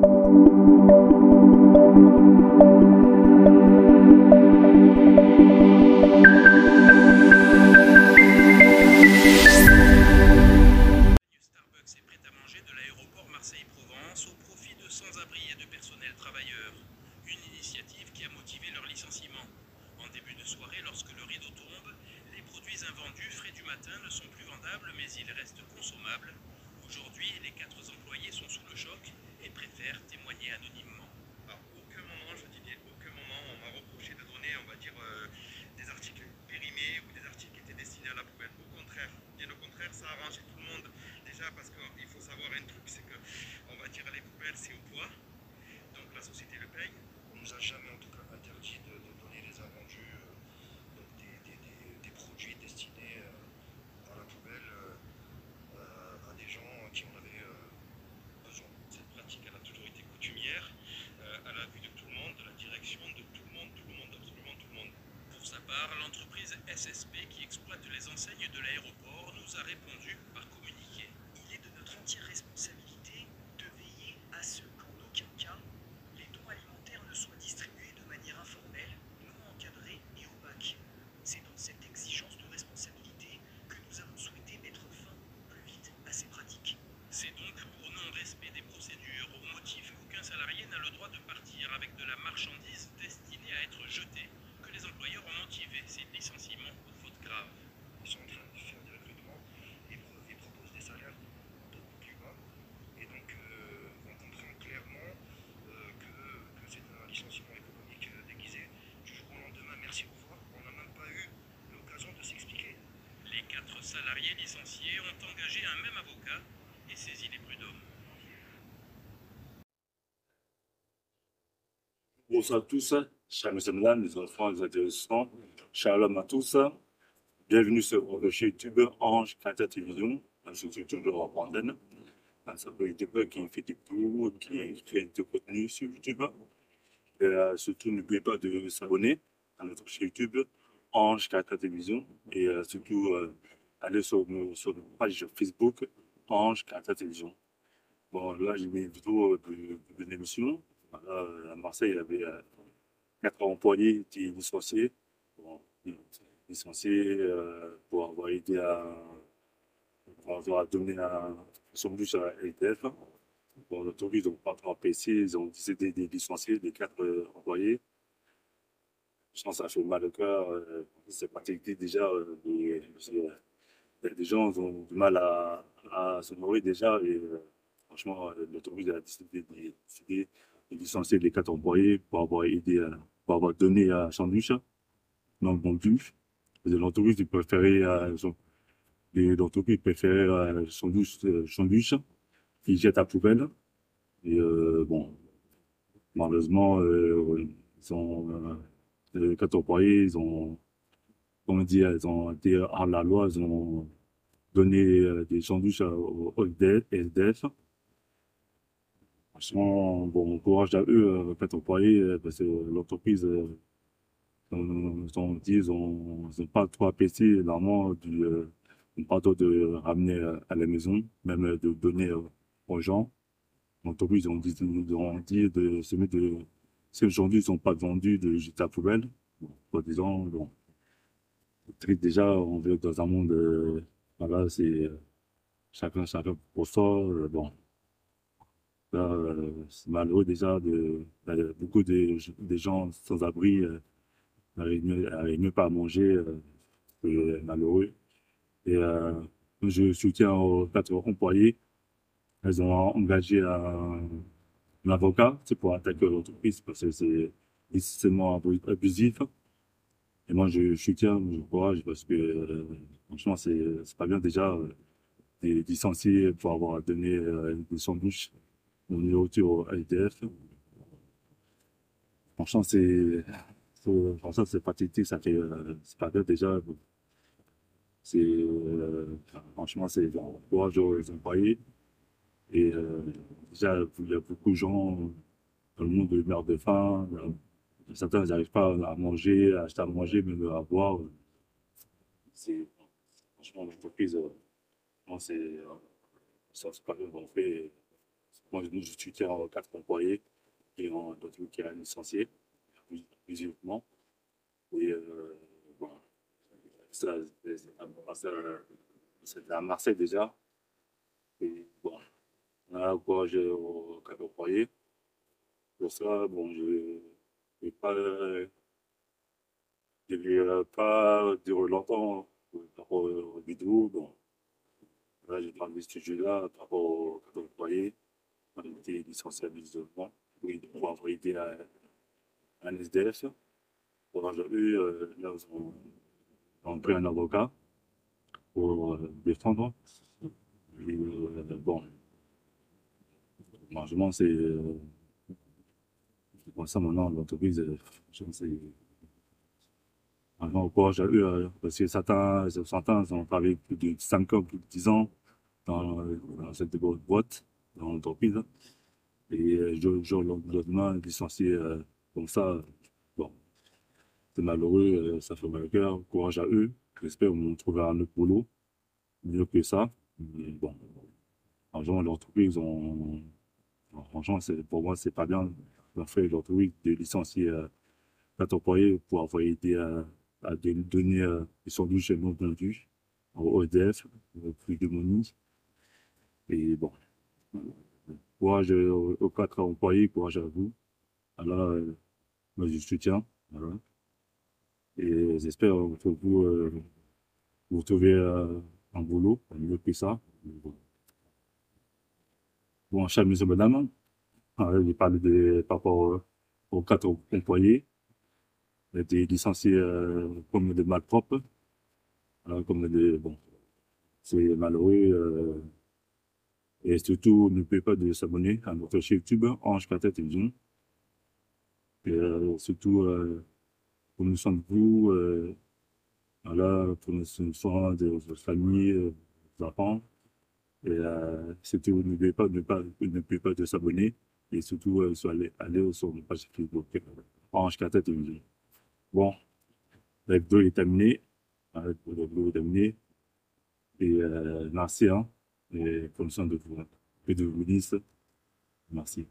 Starbucks est prêt à manger de l'aéroport Marseille-Provence au profit de sans-abri et de personnels travailleurs. Une initiative qui a motivé leur licenciement. En début de soirée, lorsque le rideau tombe, les produits invendus frais du matin ne sont plus vendables, mais ils restent consommables. Aujourd'hui, les 4 employés sont sous le choc et préfèrent témoigner anonymement. À aucun moment, je dis bien aucun moment, on m'a reproché de donner, on va dire, des articles périmés ou des articles qui étaient destinés à la poubelle. Au contraire, bien au contraire, ça a arrangé tout le monde. Déjà parce qu'il faut savoir un truc, c'est que, on va dire, les poubelles, c'est au poids, donc la société le paye. On nous a jamais en tout cas interdit de donner les invendus, donc des produits destinés à la poubelle à des gens qui en avaient besoin. Cette pratique, elle a toujours été coutumière, à la vue de tout le monde, de la direction de tout le monde, absolument tout le monde. Pour sa part, l'entreprise SSP qui exploite les enseignes de l'aéroport nous a répondu par communiqué. Il est de notre entière responsabilité de veiller à ce qu'en aucun cas les dons alimentaires ne soient distribués de manière informelle, non encadrée et opaque. C'est dans cette exigence de responsabilité que nous avons souhaité mettre fin au plus vite à ces pratiques. C'est donc pour non-respect des procédures au motif qu'aucun salarié n'a le droit de partir avec de la marchandise destinée à être jetée que les employeurs ont motivé ces licenciements pour faute grave. Ils sont en train de faire des recrutements et proposent des salaires beaucoup plus bas. Et donc, on comprend clairement que c'est un licenciement économique déguisé. Du jour au lendemain, merci, au revoir. On n'a même pas eu l'occasion de s'expliquer. Les 4 salariés licenciés ont engagé un même avocat et saisi les prud'hommes. Bonsoir à tous, chers mesdames, les enfants, les adolescents, shalom à tous. Bienvenue sur votre chaîne YouTube Ange Carter Télévision, la structure de Rwandenne. C'est un YouTuber qui fait des vidéos, qui crée du contenu sur YouTube. Surtout, n'oubliez pas de s'abonner à notre chaîne YouTube Ange Carter Télévision et surtout aller sur notre page Facebook Ange Carter Télévision. Bon, là, j'ai mis une vidéo de l'émission. Voilà, à Marseille, il y avait 4 employés qui étaient licenciés. Bon, licenciés pour avoir aidé pour avoir donné son bus à l'EDF. Bon, l'autorité n'ont pas PC, ils ont décidé de licencier les 4 employés. Je pense que ça fait mal au cœur. C'est pratiqué déjà. Les gens ont du mal à se nourrir déjà. Et franchement, l'autorité a décidé de licencier les 4 employés pour avoir aidé, pour avoir donné à sandwich non vendu. L'entreprise préférait sandwich qu'ils jettent à poubelle. Et bon, malheureusement, les 4 employés, ils ont, comment dire, ils ont été hors la loi, ils ont donné des sandwichs aux SDF. Franchement, bon courage à eux, 4 employés, parce que l'entreprise, ils n'ont pas trop apprécié normalement pas trop de ramener à la maison, même de donner aux gens. L'entreprise, ils ont dit de se mettre de. Si aujourd'hui ils ne sont pas vendus, de jeter à la poubelle, bon, disant, bon, triste déjà, on vit dans un monde, voilà, c'est chacun pour soi, bon. Là, c'est malheureux déjà beaucoup de gens sans abri n'arrivent même pas à manger, c'est malheureux. Et je soutiens aux 4 employés. Elles ont engagé un avocat pour attaquer l'entreprise parce que c'est extrêmement abusif. Et moi, je soutiens, je courage parce que franchement, c'est pas bien déjà de licencier pour avoir donné des sandwichs au nourriture au LDF. Franchement, c'est pathétique, ça fait, c'est pas bien déjà. Franchement, c'est courage aux employés. Et déjà, il y a beaucoup de gens dans le monde qui meurent de faim. Certains n'arrivent pas à manger, à acheter à manger, même à boire. Franchement, l'entreprise, c'est pas bien qu'on fait. Moi, je soutiens 4 employés et d'autres qui a licencié, plusieurs. Et bon, ça, c'était à Marseille déjà. Et bon, là, quoi, j'ai 4 employés. Pour ça, bon, je ne vais pas, pas dire longtemps par rapport aux vidéos. Bon, là, j'ai parlé de ce sujet-là par rapport aux 4 employés. On a été licencié à l'isolement pour avoir aidé un SDF. Pour avoir eu, là, ils ont pris un avocat pour défendre. Et, bon, franchement, c'est bon, ça maintenant, l'entreprise, c'est franchement, quoi, j'ai eu, parce que certains ont travaillé plus de 5 ans, plus de 10 ans dans cette boîte, dans l'entreprise. Et jour au lendemain, licencié comme ça, bon, c'est malheureux, ça fait mal au cœur. Courage à eux. J'espère qu'ils vont trouver un autre boulot, mieux que ça. Mais bon, franchement, l'entreprise, franchement, pour moi, c'est pas bien. Ils ont fait l'entreprise de licencier 4 employés pour avoir aidé à donner des sandwichs non vendus au EDF, au prix de Moni. Et bon, courage aux 4 employés, courage à vous. Alors, moi, je soutiens. Voilà. Et j'espère que vous trouvez un boulot, mieux que ça. Bon, cher monsieur, madame, j'ai parlé par rapport aux 4 employés. Ils ont été licenciés comme des malpropres. Bon, c'est malheureux. Et surtout, n'oubliez pas de s'abonner à notre chaîne YouTube, Ange Carter Télévision. Et surtout, prenez soin de vous, voilà, prenez soin de votre famille, des enfants. Et surtout, n'oubliez pas de s'abonner. Et surtout, aller sur notre page Facebook, Ange Carter Télévision. Bon, la vidéo est terminée. La vidéo est terminée. Et merci, hein. Et prenez soin de vous. Et de vous, ministre. Merci.